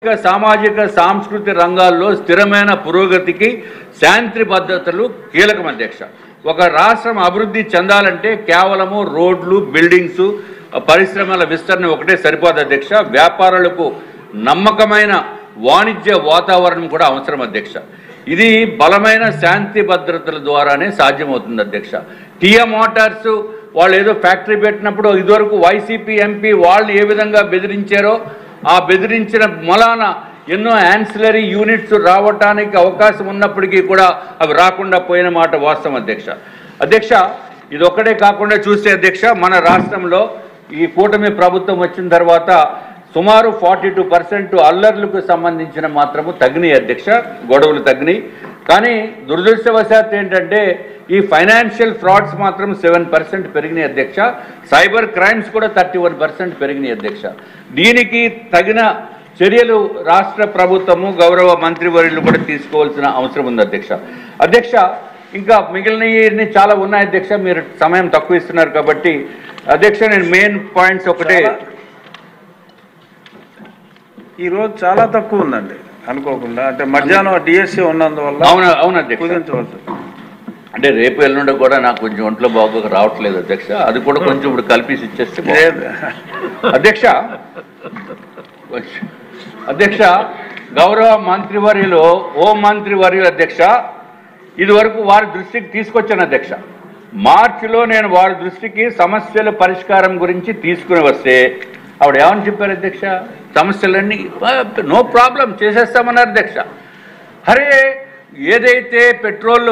సామాజిక సాంస్కృతిక రంగాల్లో స్థిరమైన పురోగతికి శాంతి భద్రతలు కీలకం అధ్యక్ష. ఒక రాష్ట్రం అభివృద్ధి చెందాలంటే కేవలము రోడ్లు, బిల్డింగ్స్, పరిశ్రమల విస్తరణ ఒకటే సరిపోదు అధ్యక్ష. వ్యాపారులకు నమ్మకమైన వాణిజ్య వాతావరణం కూడా అవసరం అధ్యక్ష. ఇది బలమైన శాంతి భద్రతల ద్వారానే సాధ్యమవుతుంది అధ్యక్ష. టియా మోటార్స్ వాళ్ళు ఏదో ఫ్యాక్టరీ పెట్టినప్పుడు ఇదివరకు వైసీపీ ఎంపీ వాళ్ళని ఏ విధంగా బెదిరించారో ఆ బెదిరించిన మూలాన ఎన్నో యాన్సిలరీ యూనిట్స్ రావడానికి అవకాశం ఉన్నప్పటికీ కూడా అవి రాకుండా పోయిన మాట వాస్తవం అధ్యక్ష. ఇది ఒక్కడే కాకుండా చూస్తే అధ్యక్ష, మన రాష్ట్రంలో ఈ కూటమి ప్రభుత్వం వచ్చిన తర్వాత సుమారు 42% అల్లర్లకు సంబంధించిన మాత్రము తగ్గినాయి అధ్యక్ష, గొడవలు తగ్గినాయి. కానీ దురదృష్టవశాత్తు ఏంటంటే ఈ ఫైనాన్షియల్ ఫ్రాడ్స్ మాత్రం 7% పెరిగినాయి అధ్యక్ష. సైబర్ క్రైమ్స్ కూడా 31% పెరిగినాయి అధ్యక్ష. దీనికి తగిన చర్యలు రాష్ట్ర ప్రభుత్వము, గౌరవ మంత్రివర్యులు కూడా తీసుకోవాల్సిన అవసరం ఉంది అధ్యక్ష. ఇంకా మిగిలినవి చాలా ఉన్నాయి అధ్యక్ష, మీరు సమయం తక్కువ ఇస్తున్నారు కాబట్టి అధ్యక్ష నేను మెయిన్ పాయింట్స్ ఒకటే. ఈరోజు చాలా తక్కువ ఉందండి అనుకోకుండా, అంటే మధ్యాహ్నం డిఎస్సీ ఉన్నందువల్ల. అవును అధ్యక్ష, అంటే రేపు ఎల్లుండి కూడా నాకు కొంచెం ఒంట్లో బాగోక రావట్లేదు అధ్యక్ష, అది కూడా కొంచెం ఇప్పుడు కల్పిసి ఇచ్చేస్తే అధ్యక్ష. గౌరవ మంత్రివర్యులు, హోం మంత్రివర్యులు అధ్యక్ష, ఇదివరకు వారి దృష్టికి తీసుకొచ్చాను అధ్యక్ష. మార్చిలో నేను వారి దృష్టికి సమస్యల పరిష్కారం గురించి తీసుకుని వస్తే ఆవిడ ఏమని చెప్పారు అధ్యక్ష, సమస్యలన్నీ నో ప్రాబ్లం చేసేస్తామన్నారు అధ్యక్ష. అరే ఏదైతే పెట్రోల్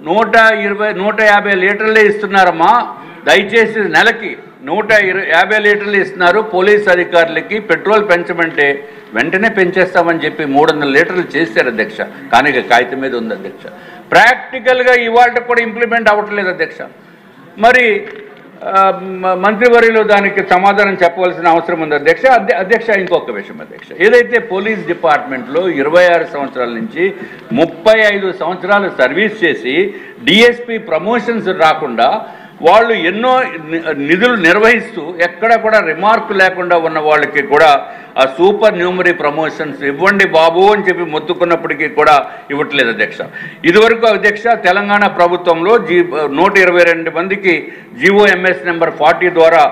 150 లీటర్లే ఇస్తున్నారమ్మా, దయచేసి నెలకి 150 లీటర్లు ఇస్తున్నారు పోలీస్ అధికారులకి, పెట్రోల్ పెంచమంటే వెంటనే పెంచేస్తామని చెప్పి 300 లీటర్లు చేశారు అధ్యక్ష. కానీ కాగితం మీద ఉంది అధ్యక్ష, ప్రాక్టికల్గా ఇవాళ కూడా ఇంప్లిమెంట్ అవ్వట్లేదు అధ్యక్ష. మరి మంత్రివర్యులు దానికి సమాధానం చెప్పవలసిన అవసరం ఉంది అధ్యక్ష. ఇంకొక విషయం అధ్యక్ష, ఏదైతే పోలీస్ డిపార్ట్మెంట్లో 26 సంవత్సరాల నుంచి 35 సంవత్సరాలు సర్వీస్ చేసి డిఎస్పీ ప్రమోషన్స్ రాకుండా వాళ్ళు ఎన్నో నిధులు నిర్వహిస్తూ ఎక్కడ కూడా రిమార్క్ లేకుండా ఉన్న వాళ్ళకి కూడా ఆ సూపర్ న్యూమరీ ప్రమోషన్స్ ఇవ్వండి బాబు అని చెప్పి మొత్తుకున్నప్పటికీ కూడా ఇవ్వట్లేదు అధ్యక్ష. ఇదివరకు అధ్యక్ష తెలంగాణ ప్రభుత్వంలో 122 మందికి GOMS నెంబర్ 40 ద్వారా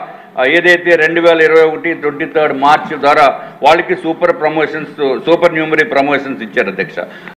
ఏదైతే 2021 23 మార్చి ద్వారా వాళ్ళకి సూపర్ న్యూమరీ ప్రమోషన్స్ ఇచ్చారు అధ్యక్ష.